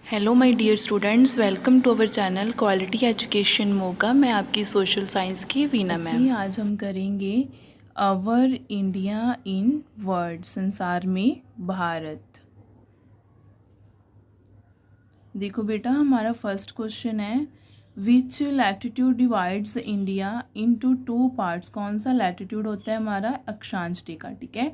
Hello my dear students, welcome to our channel quality education Moga. मैं आपकी social science की Veena ma'am. आज हम करेंगे अवर इंडिया इन वर्ल्ड, संसार में भारत। देखो बेटा, हमारा फर्स्ट क्वेश्चन है which latitude divides India into two parts. कौन सा लैटिट्यूड होता है हमारा? अक्षांश रेखा। ठीक है,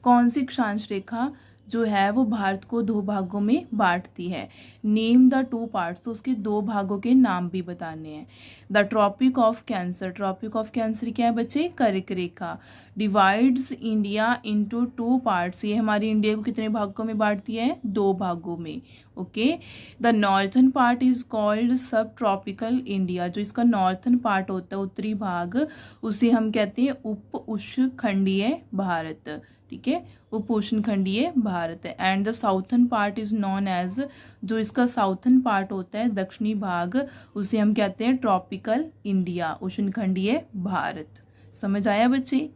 कौन सी अक्षांश रेखा जो है वो भारत को दो भागों में बांटती है? नेम द टू पार्ट्स, तो उसके दो भागों के नाम भी बताने हैं। The tropic of cancer, tropic of cancer क्या है बच्चे? कर्क रेखा। Divides India into two parts, ये हमारी इंडिया को कितने भागों में बांटती है? दो भागों में। Okay, the northern part is called सब ट्रॉपिकल इंडिया, जो इसका नॉर्थन पार्ट होता है, उत्तरी भाग, उसे हम कहते हैं उप उष्णखंडीय भारत। ठीक है, उप उष्णखंडीय भारत है। And the southern part is known as, जो इसका साउथन पार्ट होता है, दक्षिणी भाग, उसे हम कहते हैं ट्रॉपिकल इंडिया, उष्णखंडीय भारत। समझ आया बच्चे?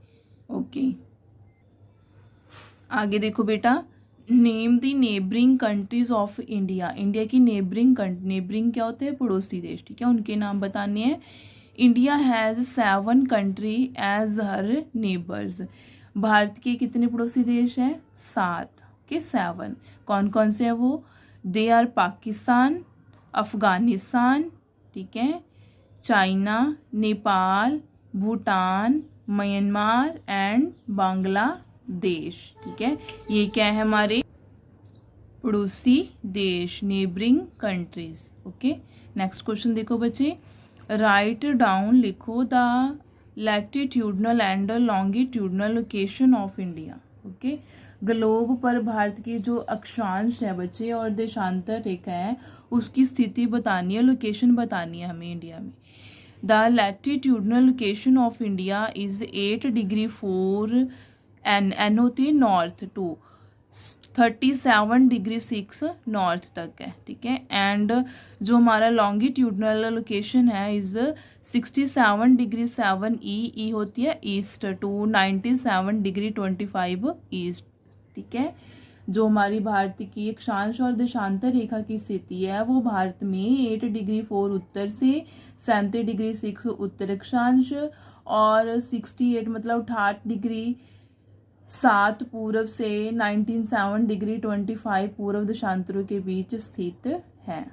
ओके, आगे देखो बेटा, name the neighbouring countries of India. India की नेबरिंग क्या होते हैं? पड़ोसी देश। ठीक है, उनके नाम बताने हैं। India has 7 country as her neighbours. Bharat के कितने पड़ोसी देश हैं? 7 के 7। कौन कौन से हैं वो? दे आर पाकिस्तान, अफगानिस्तान, ठीक है, China, Nepal, Bhutan, Myanmar and Bangladesh. ठीक है, ये क्या है? हमारे पड़ोसी देश, neighbouring countries. Okay, next question देखो बच्चे, राइट डाउन, लिखो the latitudinal and longitudinal location of India. Okay, globe पर भारत की जो अक्षांश है बच्चे और देशांतर रेखा है, उसकी स्थिति बतानी है, लोकेशन बतानी है हमें इंडिया में। The latitudinal location of India is 8 degree 4 N होती है नॉर्थ टू 37 डिग्री 6 नॉर्थ तक है। ठीक है, एंड जो हमारा लॉन्गिट्यूडनल लोकेशन है इज 67 डिग्री 7 ई होती है ईस्ट टू 97 डिग्री 25 ईस्ट। ठीक है, जो हमारी भारत की अक्षांश और देशांतर रेखा की स्थिति है वो भारत में 8 डिग्री 4 उत्तर से 37 डिग्री 6 उत्तर अक्षांश और 68 मतलब 68 डिग्री 7 पूर्व से 97 डिग्री 25 पूर्व देशांतरों के बीच स्थित है।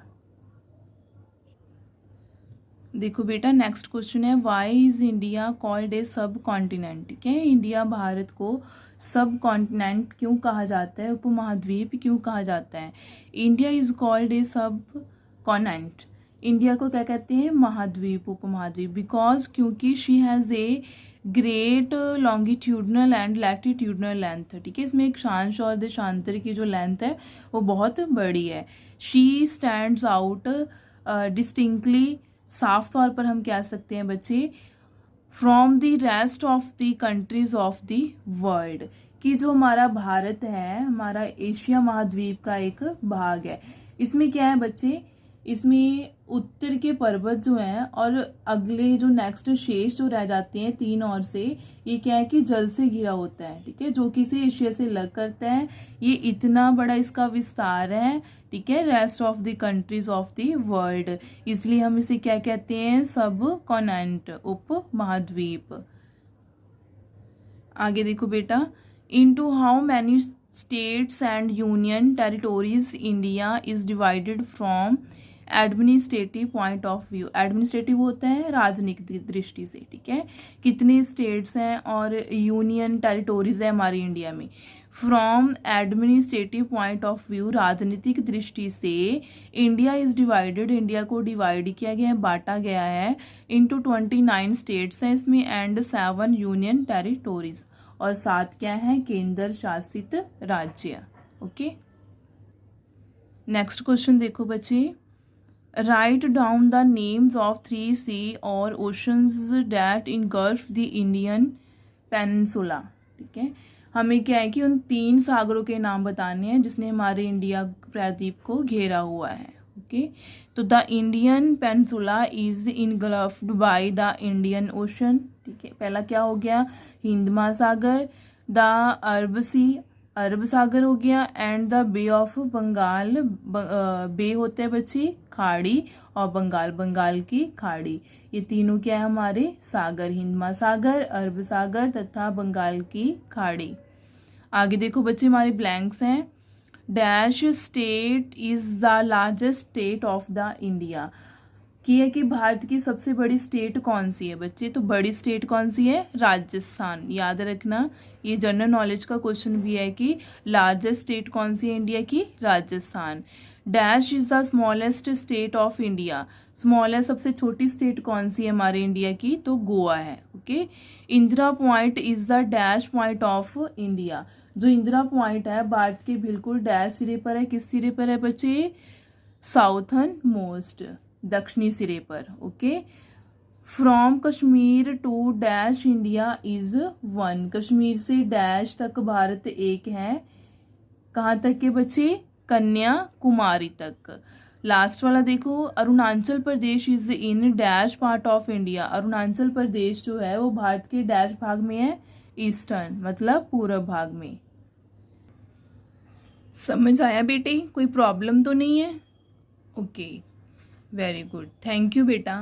देखो बेटा, नेक्स्ट क्वेश्चन है why is India called a sub continent. ठीक है, इंडिया भारत को सब कॉन्टिनेंट क्यों कहा जाता है? उपमहाद्वीप क्यों कहा जाता है? India is called a sub continent, India को क्या कहते हैं? महाद्वीप, उपमहाद्वीप। बिकॉज, क्योंकि she has a great longitudinal and latitudinal length. ठीक है, इसमें अक्षांश और देशांतर की जो लेंथ है वो बहुत बड़ी है। शी स्टैंड्स आउट डिस्टिंक्टली, साफ तौर पर हम कह सकते हैं बच्चे, from the rest of the countries of the world, कि जो हमारा भारत है, हमारा एशिया महाद्वीप का एक भाग है। इसमें क्या है बच्चे? इसमें उत्तर के पर्वत जो हैं और अगले जो नेक्स्ट शेष जो रह जाते हैं 3 और से, ये क्या है कि जल से घिरा होता है। ठीक है, जो कि इसे एशिया से अलग करता है। ये इतना बड़ा इसका विस्तार है। ठीक है, rest of the countries of the world, इसलिए हम इसे क्या कहते हैं? सब कॉन्टिनेंट, उप महाद्वीप। आगे देखो बेटा, into how many states and union territories India is divided from administrative point of view. Administrative होता है राजनीतिक दृष्टि से। ठीक है, कितने स्टेट्स हैं और यूनियन टेरिटोरीज है हमारी इंडिया में। From administrative point of view, राजनीतिक दृष्टि से इंडिया इज डिवाइडेड, इंडिया को डिवाइड किया गया है, बांटा गया है इनटू 29 स्टेट्स हैं इसमें एंड 7 यूनियन टेरिटोरीज, और 7 क्या है? केंद्र शासित राज्य। ओके, नेक्स्ट क्वेश्चन देखो बच्चे, write down the names of 3 सी और oceans that engulf the Indian peninsula. ठीक है, हमें क्या है कि उन 3 सागरों के नाम बताने हैं जिसने हमारे इंडिया प्रायद्वीप को घेरा हुआ है। ओके, तो the Indian peninsula is इनगल्फ्ड by the Indian ocean. ठीक है, पहला क्या हो गया? हिंद महासागर। द अरब सी अरब सागर हो गया, and the bay of Bengal, bay होते हैं बच्चे खाड़ी, और बंगाल की खाड़ी, ये तीनों क्या है हमारे सागर, हिंद महासागर, अरब सागर तथा बंगाल की खाड़ी। आगे देखो बच्चे हमारे ब्लैंक्स हैं। Dash state is the largest state of the India, कि है कि भारत की सबसे बड़ी स्टेट कौन सी है बच्चे, तो बड़ी स्टेट कौन सी है, राजस्थान। याद रखना, ये जनरल नॉलेज का क्वेश्चन भी है कि लार्जेस्ट स्टेट कौन सी है इंडिया की, Rajasthan. Dash is the smallest state of India, smallest सबसे छोटी स्टेट कौन सी है हमारे इंडिया की, तो गोवा है। Okay. Indira point is the dash point of India, जो इंदिरा पॉइंट है भारत के बिल्कुल डैश सिरे पर है, किस सिरे पर है बच्चे, साउथर्न मोस्ट, दक्षिणी सिरे पर। Okay. From Kashmir to dash India is one, Kashmir से डैश तक भारत एक है, कहाँ तक के बच्चे, कन्याकुमारी तक। लास्ट वाला देखो, Arunachal Pradesh is in dash part of India, Arunachal Pradesh जो है वो भारत के डैश भाग में है, ईस्टर्न मतलब पूर्व भाग में। समझ आया बेटे, कोई प्रॉब्लम तो नहीं है? Okay, very good, thank you बेटा।